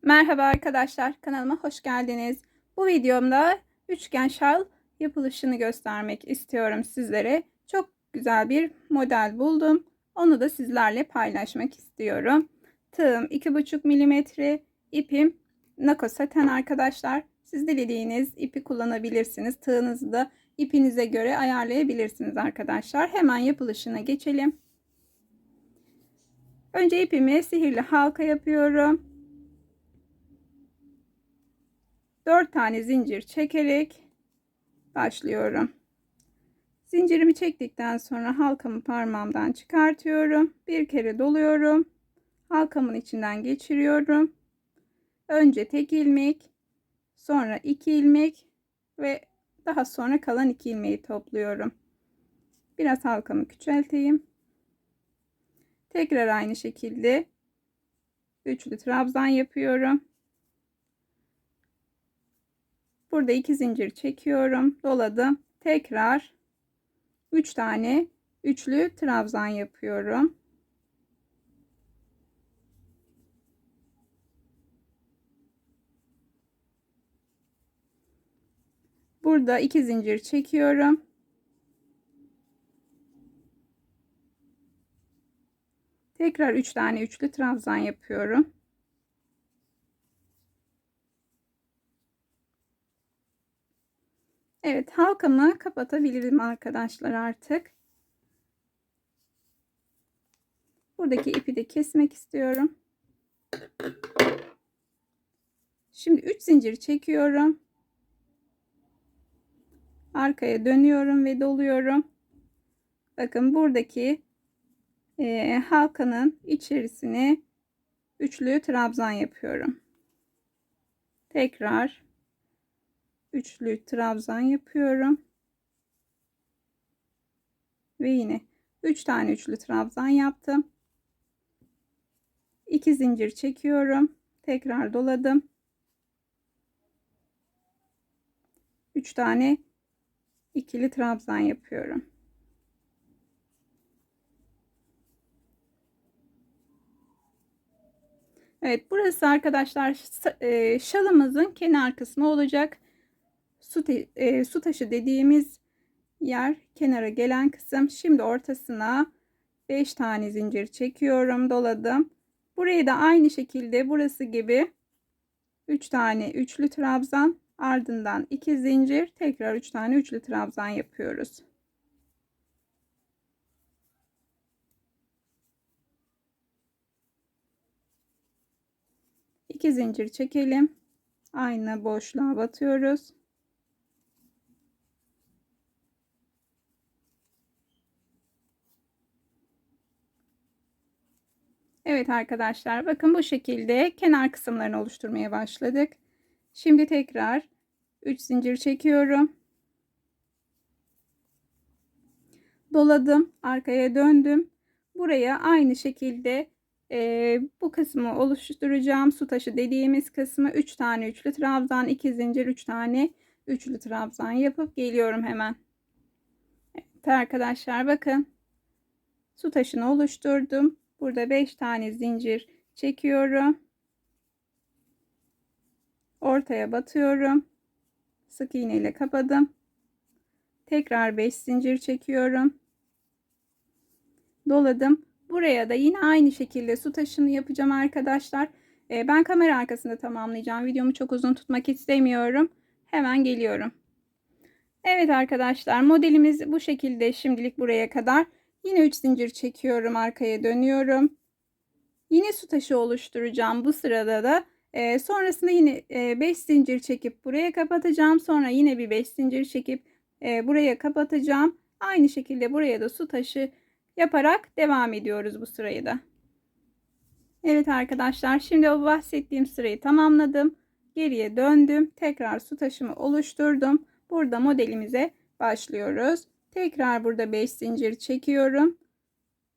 Merhaba arkadaşlar, kanalıma hoş geldiniz. Bu videomda üçgen şal yapılışını göstermek istiyorum sizlere. Çok güzel bir model buldum. Onu da sizlerle paylaşmak istiyorum. Tığım 2,5 milimetre, ipim nako saten arkadaşlar. Siz dilediğiniz ipi kullanabilirsiniz. Tığınızı da ipinize göre ayarlayabilirsiniz arkadaşlar. Hemen yapılışına geçelim. Önce ipimi sihirli halka yapıyorum. 4 tane zincir çekerek başlıyorum. Zincirimi çektikten sonra halkamı parmağımdan çıkartıyorum. Bir kere doluyorum. Halkamın içinden geçiriyorum. Önce tek ilmek, sonra 2 ilmek ve daha sonra kalan 2 ilmeği topluyorum. Biraz halkamı küçülteyim. Tekrar aynı şekilde üçlü trabzan yapıyorum. Burada 2 zincir çekiyorum, doladım. Tekrar 3 tane üçlü trabzan yapıyorum. Burada 2 zincir çekiyorum. Tekrar 3 tane üçlü trabzan yapıyorum. Evet, halkamı kapatabilirim arkadaşlar artık. Buradaki ipi de kesmek istiyorum. Şimdi 3 zincir çekiyorum. Arkaya dönüyorum ve doluyorum. Bakın buradaki halkanın içerisine üçlü trabzan yapıyorum. Tekrar üçlü trabzan yapıyorum. Ve yine 3 tane üçlü trabzan yaptım. 2 zincir çekiyorum. Tekrar doladım. 3 tane ikili trabzan yapıyorum. Evet, burası arkadaşlar şalımızın kenar kısmı olacak. Su taşı dediğimiz yer, kenara gelen kısım. Şimdi ortasına 5 tane zincir çekiyorum, doladım. Burayı da aynı şekilde burası gibi 3 tane üçlü trabzan, ardından 2 zincir, tekrar 3 tane üçlü trabzan yapıyoruz. İki zincir çekelim. Aynı boşluğa batıyoruz. Evet arkadaşlar, bakın bu şekilde kenar kısımlarını oluşturmaya başladık. Şimdi tekrar 3 zincir çekiyorum. Doladım, arkaya döndüm. Buraya aynı şekilde bu kısmı oluşturacağım. Su taşı dediğimiz kısmı 3 tane üçlü trabzan, 2 zincir, 3 tane üçlü trabzan yapıp geliyorum hemen. Evet arkadaşlar, bakın su taşını oluşturdum. Burada 5 tane zincir çekiyorum. Ortaya batıyorum. Sık iğne ile kapadım. Tekrar 5 zincir çekiyorum. Doladım. Buraya da yine aynı şekilde su taşını yapacağım arkadaşlar. Ben kamera arkasında tamamlayacağım. Videomu çok uzun tutmak istemiyorum. Hemen geliyorum. Evet arkadaşlar, modelimiz bu şekilde şimdilik buraya kadar. Yine 3 zincir çekiyorum, arkaya dönüyorum. Yine su taşı oluşturacağım bu sırada da. Sonrasında yine 5 zincir çekip buraya kapatacağım. Sonra yine bir 5 zincir çekip buraya kapatacağım. Aynı şekilde buraya da su taşı yaparak devam ediyoruz bu sırayı da. Evet arkadaşlar, şimdi o bahsettiğim sırayı tamamladım. Geriye döndüm. Tekrar su taşımı oluşturdum. Burada modelimize başlıyoruz. Tekrar burada 5 zincir çekiyorum.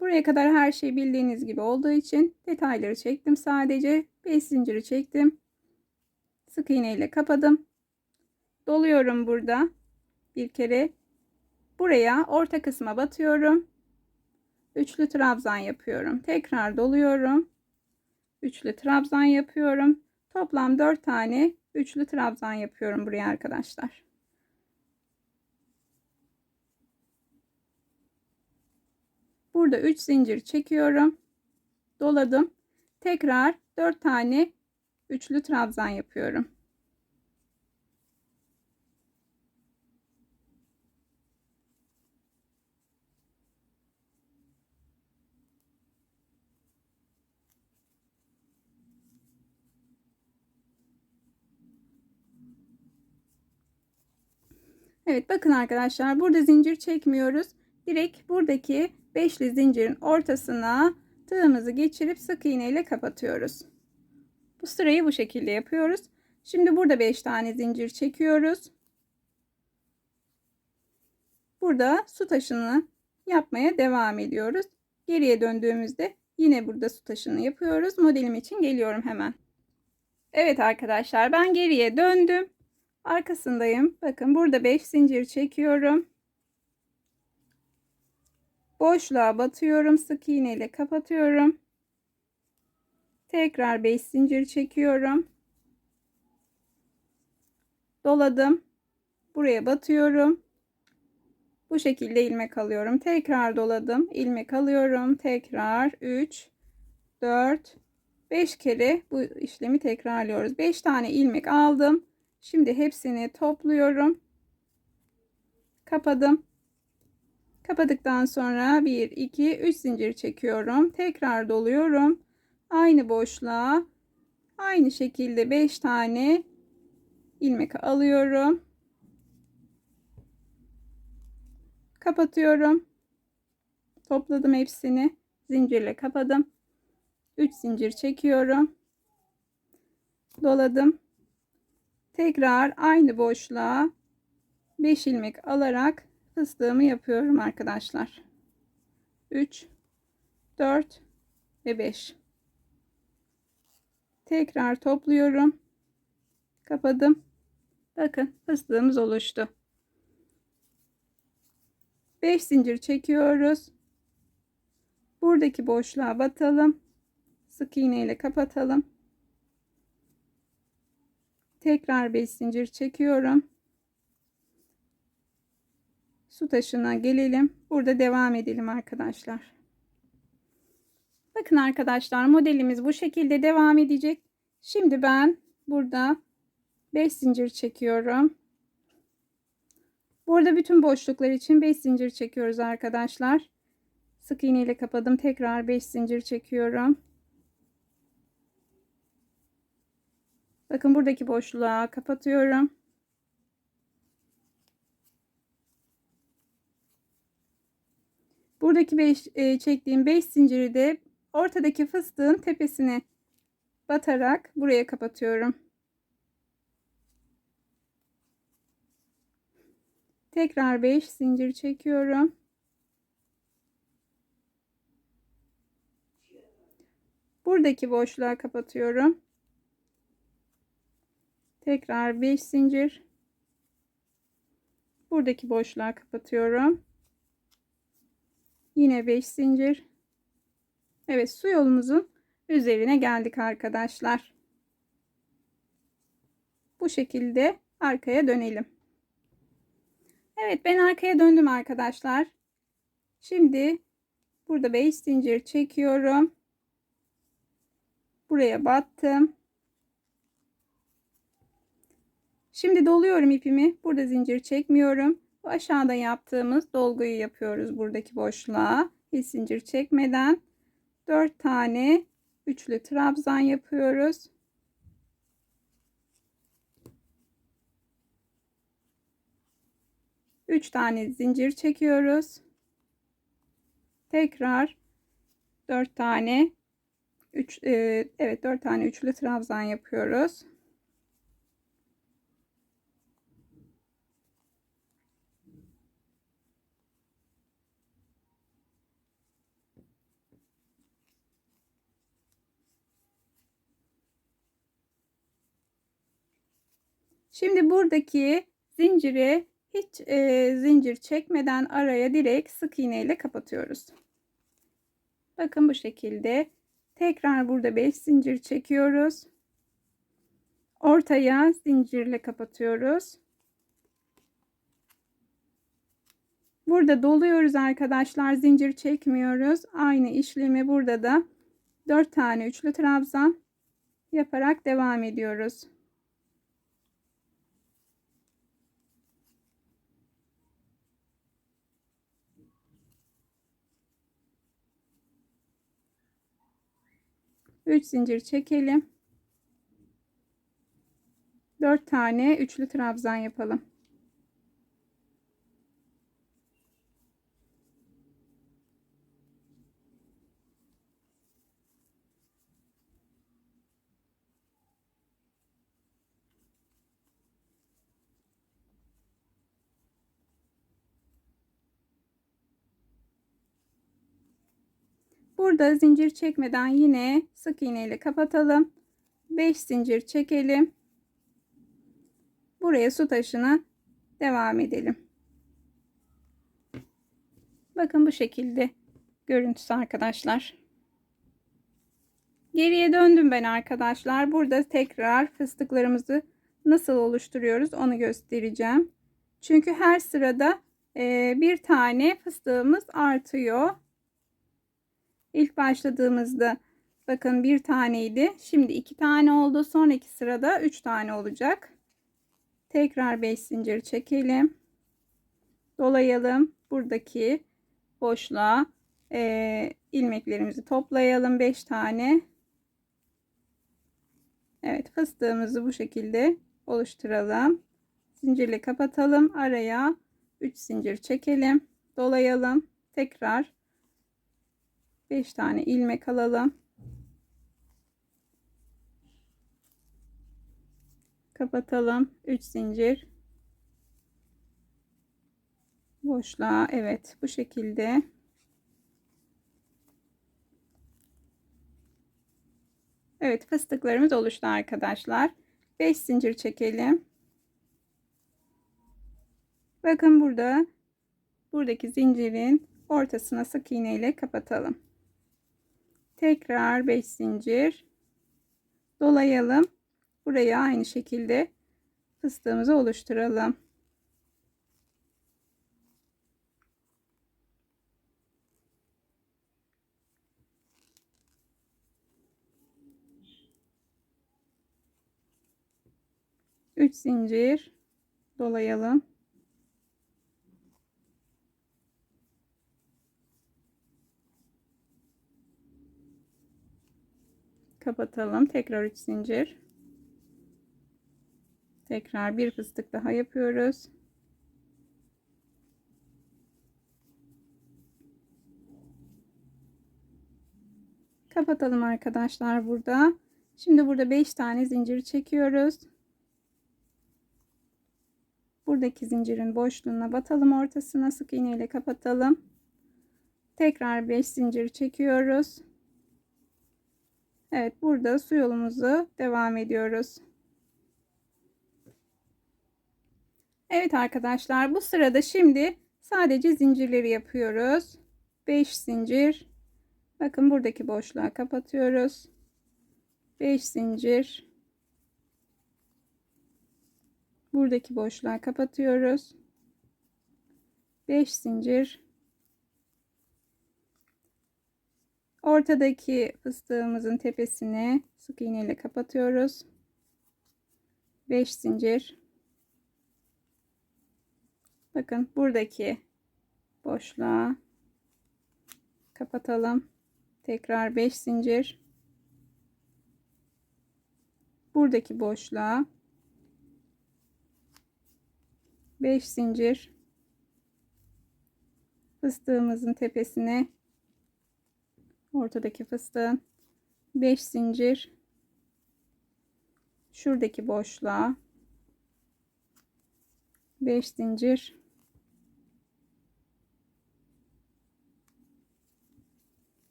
Buraya kadar her şey bildiğiniz gibi olduğu için detayları çektim sadece. 5 zinciri çektim. Sık iğne ile kapadım. Doluyorum burada. Bir kere buraya orta kısma batıyorum. Üçlü trabzan yapıyorum. Tekrar doluyorum. Üçlü trabzan yapıyorum. Toplam 4 tane üçlü trabzan yapıyorum buraya arkadaşlar. Burada 3 zincir çekiyorum. Doladım. Tekrar 4 tane üçlü trabzan yapıyorum. Evet, bakın arkadaşlar, burada zincir çekmiyoruz. Direkt buradaki beşli zincirin ortasına tığımızı geçirip sık iğne ile kapatıyoruz. Bu sırayı bu şekilde yapıyoruz. Şimdi burada 5 tane zincir çekiyoruz. Burada su taşını yapmaya devam ediyoruz. Geriye döndüğümüzde yine burada su taşını yapıyoruz. Modelim için geliyorum hemen. Evet arkadaşlar, ben geriye döndüm. Arkasındayım. Bakın burada 5 zincir çekiyorum. Boşluğa batıyorum. Sık iğne ile kapatıyorum. Tekrar 5 zincir çekiyorum. Doladım. Buraya batıyorum. Bu şekilde ilmek alıyorum. Tekrar doladım. İlmek alıyorum. Tekrar 3, 4, 5 kere bu işlemi tekrarlıyoruz. 5 tane ilmek aldım. Şimdi hepsini topluyorum. Kapadım. Kapadıktan sonra 1, 2, 3 zincir çekiyorum. Tekrar doluyorum. Aynı boşluğa aynı şekilde 5 tane ilmek alıyorum. Kapatıyorum. Topladım hepsini. Zincirle kapadım. 3 zincir çekiyorum. Doladım. Tekrar aynı boşluğa 5 ilmek alarak fıstığımı yapıyorum arkadaşlar. 3, 4 ve 5. Tekrar topluyorum. Kapadım. Bakın fıstığımız oluştu. 5 zincir çekiyoruz. Buradaki boşluğa batalım. Sık iğne ile kapatalım. Tekrar 5 zincir çekiyorum. Su taşına gelelim. Burada devam edelim arkadaşlar. Bakın arkadaşlar, modelimiz bu şekilde devam edecek. Şimdi ben burada 5 zincir çekiyorum. Burada bütün boşluklar için 5 zincir çekiyoruz arkadaşlar. Sık iğne ile kapadım. Tekrar 5 zincir çekiyorum. Bakın buradaki boşluğa kapatıyorum. Buradaki çektiğim 5 zinciri de ortadaki fıstığın tepesine batarak buraya kapatıyorum. Tekrar 5 zincir çekiyorum. Buradaki boşluğa kapatıyorum. Tekrar 5 zincir. Buradaki boşluğa kapatıyorum. Yine 5 zincir. Evet, su yolumuzun üzerine geldik arkadaşlar. Bu şekilde arkaya dönelim. Evet, ben arkaya döndüm arkadaşlar. Şimdi burada 5 zincir çekiyorum. Buraya battım. Şimdi doluyorum ipimi. Burada zincir çekmiyorum. Bu aşağıda yaptığımız dolguyu yapıyoruz buradaki boşluğa. Hiç zincir çekmeden 4 tane üçlü trabzan yapıyoruz. Üç tane zincir çekiyoruz. Tekrar 4 tane 4 tane üçlü trabzan yapıyoruz. Şimdi buradaki zinciri hiç zincir çekmeden araya direkt sık iğne ile kapatıyoruz. Bakın bu şekilde. Tekrar burada 5 zincir çekiyoruz. Ortaya zincirle kapatıyoruz. Burada doluyoruz arkadaşlar. Zincir çekmiyoruz. Aynı işlemi burada da 4 tane üçlü trabzan yaparak devam ediyoruz. Üç zincir çekelim. 4 tane üçlü trabzan yapalım. Burada zincir çekmeden yine sık iğne ile kapatalım. 5 zincir çekelim. Buraya su taşına devam edelim. Bakın bu şekilde görüntüsü arkadaşlar. Geriye döndüm ben arkadaşlar. Burada tekrar fıstıklarımızı nasıl oluşturuyoruz onu göstereceğim. Çünkü her sırada bir tane fıstığımız artıyor. İlk başladığımızda bakın bir taneydi. Şimdi 2 tane oldu. Sonraki sırada 3 tane olacak. Tekrar 5 zincir çekelim. Dolayalım. Buradaki boşluğa ilmeklerimizi toplayalım. 5 tane. Evet, fıstığımızı bu şekilde oluşturalım. Zincirle kapatalım. Araya 3 zincir çekelim. Dolayalım. Tekrar 5 tane ilmek alalım. Kapatalım. 3 zincir. Boşluğa. Evet, bu şekilde. Evet, fıstıklarımız oluştu arkadaşlar. 5 zincir çekelim. Bakın burada buradaki zincirin ortasına sık iğne ile kapatalım. Tekrar 5 zincir dolayalım. Buraya aynı şekilde fıstığımızı oluşturalım. Üç zincir dolayalım. Kapatalım. Tekrar 3 zincir. Tekrar bir fıstık daha yapıyoruz. Kapatalım arkadaşlar burada. Şimdi burada 5 tane zincir çekiyoruz. Buradaki zincirin boşluğuna batalım, ortasına sık iğne ile kapatalım. Tekrar 5 zincir çekiyoruz. Evet, burada su yolumuzu devam ediyoruz. Evet arkadaşlar, bu sırada şimdi sadece zincirleri yapıyoruz. 5 zincir. Bakın buradaki boşluğa kapatıyoruz. 5 zincir. Buradaki boşluğa kapatıyoruz. 5 zincir. Ortadaki fıstığımızın tepesine sık iğne ile kapatıyoruz. 5 zincir. Bakın buradaki boşluğa kapatalım. Tekrar 5 zincir. Buradaki boşluğa 5 zincir. Fıstığımızın tepesine, ortadaki fıstığın 5 zincir. Şuradaki boşluğa 5 zincir.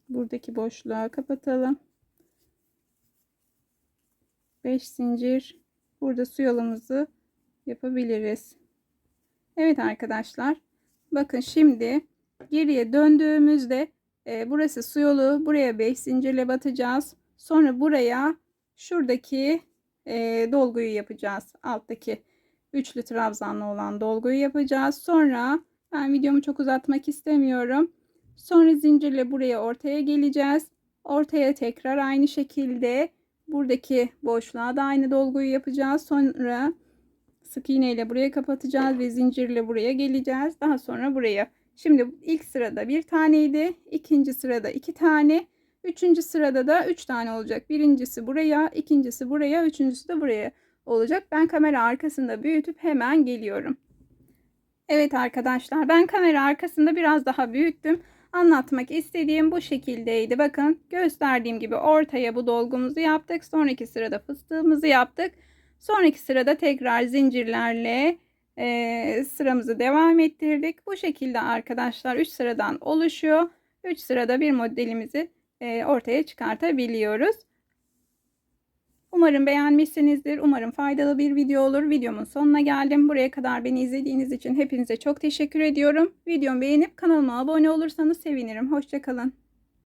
Buradaki boşluğa kapatalım. 5 zincir. Burada su yolumuzu yapabiliriz. Evet arkadaşlar. Bakın şimdi geriye döndüğümüzde burası su yolu. Buraya 5 zincirle batacağız. Sonra buraya şuradaki dolguyu yapacağız. Alttaki üçlü trabzanlı olan dolguyu yapacağız. Sonra ben videomu çok uzatmak istemiyorum. Sonra zincirle buraya ortaya geleceğiz. Ortaya tekrar aynı şekilde buradaki boşluğa da aynı dolguyu yapacağız. Sonra sık iğne ile buraya kapatacağız ve zincirle buraya geleceğiz. Daha sonra buraya. Şimdi ilk sırada bir taneydi. İkinci sırada iki tane. Üçüncü sırada da üç tane olacak. Birincisi buraya, ikincisi buraya, üçüncüsü de buraya olacak. Ben kamera arkasında büyütüp hemen geliyorum. Evet arkadaşlar, ben kamera arkasında biraz daha büyüttüm. Anlatmak istediğim bu şekildeydi. Bakın gösterdiğim gibi ortaya bu dolgumuzu yaptık. Sonraki sırada fıstığımızı yaptık. Sonraki sırada tekrar zincirlerle sıramızı devam ettirdik. Bu şekilde arkadaşlar 3 sıradan oluşuyor. 3 sırada bir modelimizi ortaya çıkartabiliyoruz. Umarım beğenmişsinizdir. Umarım faydalı bir video olur. Videomun sonuna geldim. Buraya kadar beni izlediğiniz için hepinize çok teşekkür ediyorum. Videomu beğenip kanalıma abone olursanız sevinirim. Hoşça kalın.